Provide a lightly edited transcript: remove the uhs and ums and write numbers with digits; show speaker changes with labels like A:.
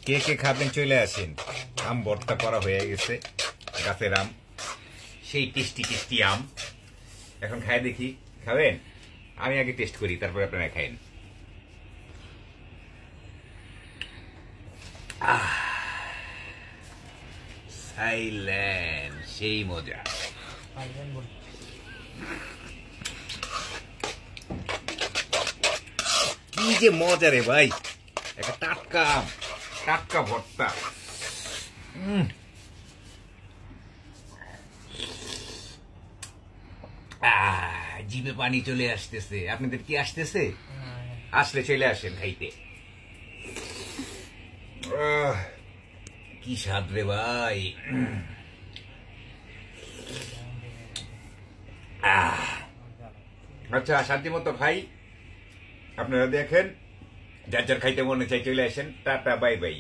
A: কে কে খাবেন চলে আসেন। আম ভর্তা করা হয়ে গেছে, গাছের আম, সেই টেস্টি টেস্টি আম। এখন খাই দেখি, খাবেন? আমি আগে টেস্ট করি, তারপরে আপনারা খাইন। সাইলেন্ট, সেই মজা। কি যে মজা রে ভাই, একটা টাটকা টাটকা ভর্তা। জিভে পানি চলে আসতেছে। আপনাদের কি আসতেছে? আসলে চলে আসেন খাইতে। কি স্বাদ রে ভাই। আচ্ছা, শান্তি মতো খাই, আপনারা দেখেন। যার যার খাইতে মনে চাই চলে আসেন। Tata, bye bye.